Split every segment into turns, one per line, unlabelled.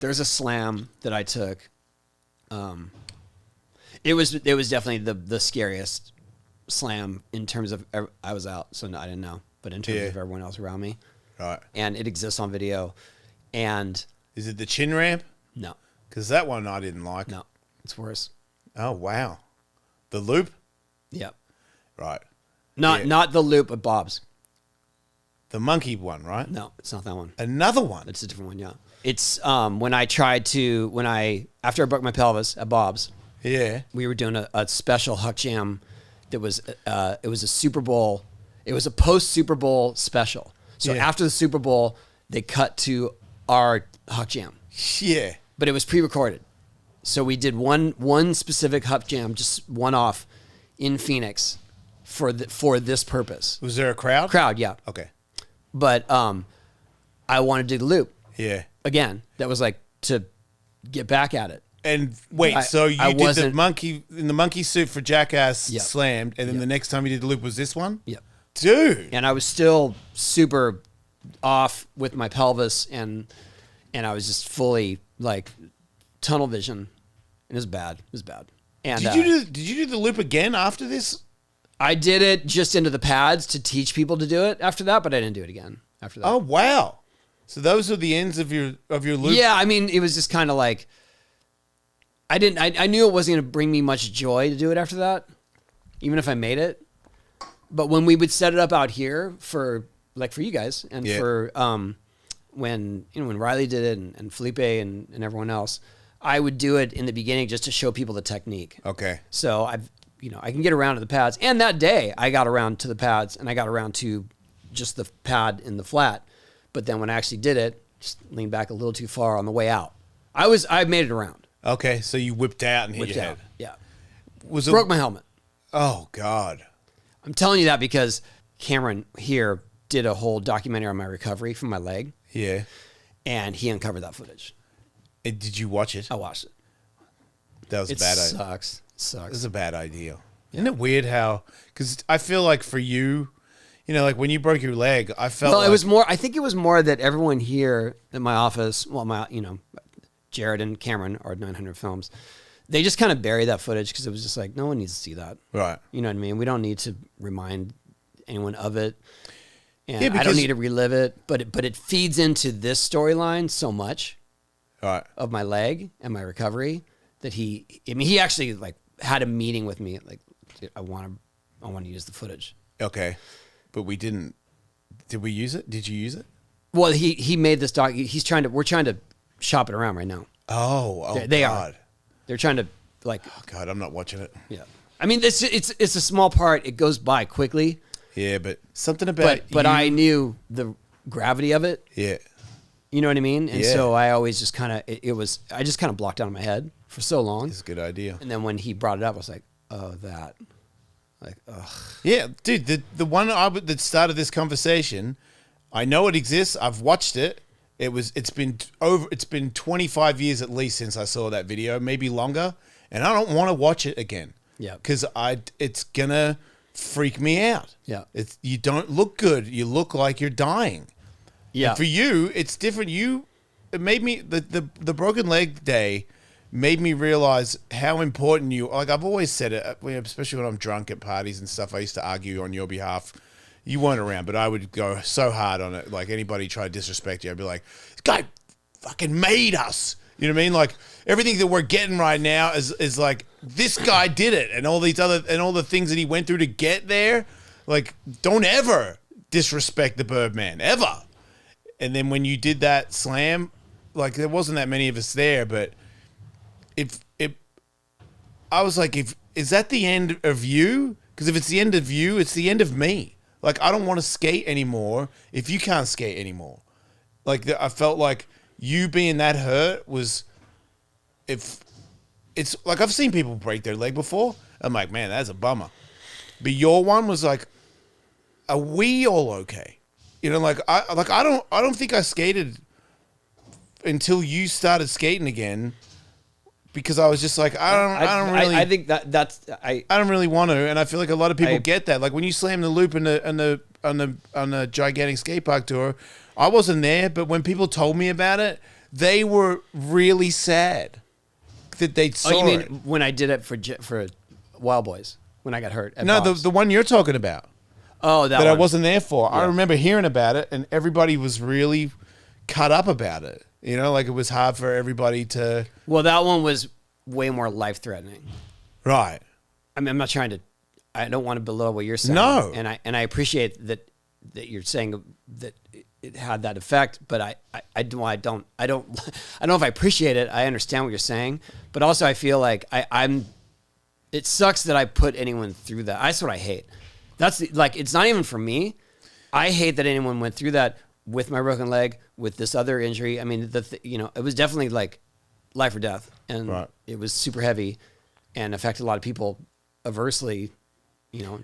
there's a slam that I took. It was definitely the scariest slam in terms of I was out, so I didn't know, but in terms of everyone else around me,
right?
And it exists on video. And
is it the chin ramp?
No,
because that one I didn't like.
No, it's worse.
Oh wow, the loop.
Yep.
Right.
Not the loop at Bob's.
The monkey one, right?
No, it's not that one.
Another one.
It's a different one. Yeah. It's after I broke my pelvis at Bob's.
Yeah.
We were doing a special Huck Jam that was it was a Super Bowl. It was a post Super Bowl special. So after the Super Bowl, they cut to our Huck Jam.
Yeah.
But it was pre-recorded. So we did one specific Huck Jam, just one off in Phoenix for this purpose.
Was there a crowd?
Crowd, yeah.
Okay.
But I wanted to do the loop.
Yeah.
Again, that was like to get back at it.
And wait, so you did the monkey in the monkey suit for Jackass slammed, and then the next time you did the loop was this one?
Yep.
Dude.
And I was still super off with my pelvis, and I was just fully like tunnel vision. It was bad. It was bad. And
did you do the loop again after this?
I did it just into the pads to teach people to do it after that, but I didn't do it again after that.
Oh wow. So those are the ends of your loop?
Yeah, I mean, it was just kind of like I knew it wasn't going to bring me much joy to do it after that, even if I made it. But when we would set it up out here for you guys and for when Riley did it and Felipe and everyone else, I would do it in the beginning just to show people the technique.
Okay.
So I can get around to the pads. And that day I got around to the pads and I got around to just the pad in the flat. But then when I actually did it, just leaned back a little too far on the way out. I made it around.
Okay, so you whipped out and hit your head.
Yeah.
Broke
my helmet.
Oh, God.
I'm telling you that because Cameron here did a whole documentary on my recovery from my leg.
Yeah.
And he uncovered that footage.
And did you watch it?
I watched it.
That was a bad idea.
It sucks.
It was a bad idea. Yeah. Isn't it weird how... Because I feel like for you, like when you broke your leg, I felt
it was more... I think it was more that everyone here in my office, Jared and Cameron are 900 Films. They just kind of buried that footage because it was just like, no one needs to see that.
Right.
You know what I mean? We don't need to remind anyone of it. And I don't need to relive it. But it feeds into this storyline so much of my leg and my recovery that he actually like had a meeting with me. Like, I want to use the footage.
Okay. But we didn't. Did we use it? Did you use it?
Well, he made this doc. We're trying to shop it around right now.
Oh,
they
God.
are. They're trying to like.
Oh God, I'm not watching it.
Yeah, I mean it's a small part. It goes by quickly.
Yeah, but something about.
But I knew the gravity of it.
Yeah.
You know what I mean? And so I always just kind of I just kind of blocked out of my head for so long.
It's a good idea.
And then when he brought it up, I was like, oh, that. Like, ugh.
Yeah, dude. The one that started this conversation, I know it exists. I've watched it. It's been 25 years at least since I saw that video, maybe longer, and I don't want to watch it again.
Yeah.
Because it's gonna freak me out.
Yeah.
You don't look good. You look like you're dying.
Yeah.
And for you, it's different. It made me the broken leg day made me realize how important you. Like I've always said it, especially when I'm drunk at parties and stuff. I used to argue on your behalf. You weren't around, but I would go so hard on it. Like anybody tried to disrespect you, I'd be like, "This guy fucking made us." You know what I mean? Like everything that we're getting right now is like this guy did it, and all the things that he went through to get there. Like, don't ever disrespect the Birdman ever. And then when you did that slam, like there wasn't that many of us there, but I was like, is that the end of you? Because if it's the end of you, it's the end of me. Like, I don't want to skate anymore if you can't skate anymore. Like, I felt like you being that hurt was... It's like, I've seen people break their leg before. I'm like, man, that's a bummer. But your one was like, are we all okay? Like, I don't think I skated until you started skating again. Because I was just like, I don't really.
I think that's.
I don't really want to, and I feel like a lot of people get that. Like when you slam the loop on the gigantic skate park tour, I wasn't there, but when people told me about it, they were really sad that they saw
Oh, you mean
it.
when I did it for Wild Boys when I got hurt? At
No,
Bob's?
the one you're talking about
oh
that I
one.
wasn't there for. I
Yeah.
remember hearing about it, and everybody was really cut up about it. You know, like it was hard for everybody to.
Well, that one was way more life threatening.
Right.
I mean, I'm not trying to. I don't want to belittle what you're saying.
No.
and I appreciate that you're saying that it had that effect, but I don't I don't know if I appreciate it. I understand what you're saying, but also I feel like I'm. It sucks that I put anyone through that. That's what I hate. Like it's not even for me. I hate that anyone went through that with my broken leg, with this other injury. I mean, it was definitely like life or death, and
Right.
it was super heavy and affected a lot of people adversely,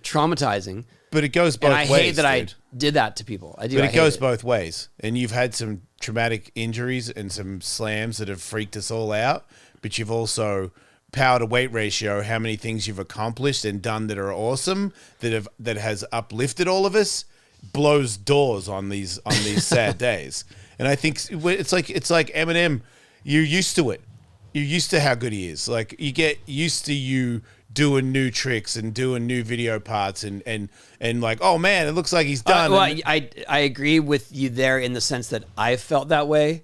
traumatizing.
But it goes both
And I
ways.
hate that
dude.
I did that to people. I do.
But
I
it
hate
goes both ways. And you've had some traumatic injuries and some slams that have freaked us all out. But you've also power to weight ratio, how many things you've accomplished and done that are awesome, that has uplifted all of us, blows doors on these sad days. And I think it's like Eminem. You're used to it. You're used to how good he is. Like you get used to you doing new tricks and doing new video parts and like, oh man, it looks like he's done.
Well, I agree with you there in the sense that I felt that way,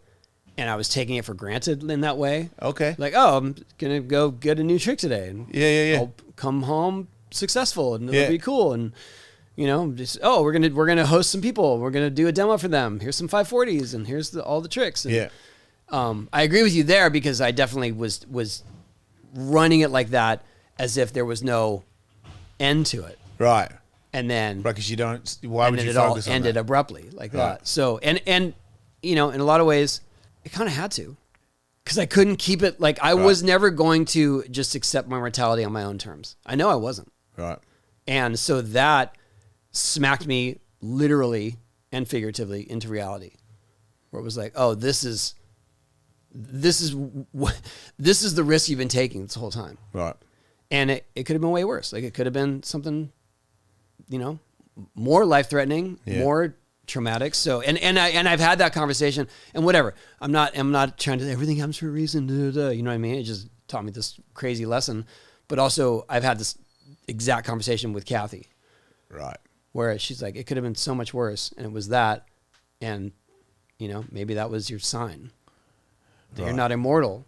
and I was taking it for granted in that way.
Okay.
Like, oh, I'm gonna go get a new trick today, and
Yeah.
I'll come home successful, and it'll
Yeah.
be cool, and just we're gonna host some people, we're gonna do a demo for them. Here's some 540s, and here's all the tricks. And,
Yeah.
I agree with you there because I definitely was running it like that as if there was no end to it,
Right.
and then
Right, because you don't. Why
and
would
then
you
it all
focus on
ended
that?
abruptly like
Right.
that. So and in a lot of ways, it kind of had to, because I couldn't keep it. Like I was never going to just accept my mortality on my own terms. I know I wasn't,
Right.
and so that smacked me literally and figuratively into reality, where it was like, oh, this is the risk you've been taking this whole time.
Right.
And it could have been way worse. Like it could have been something, more life threatening,
Yeah.
more traumatic. So and I've had that conversation and whatever. I'm not trying to everything happens for a reason. You know what I mean? It just taught me this crazy lesson. But also I've had this exact conversation with Kathy,
Right.
where she's like, it could have been so much worse, and it was that, and maybe that was your sign that you're
Right.
not immortal.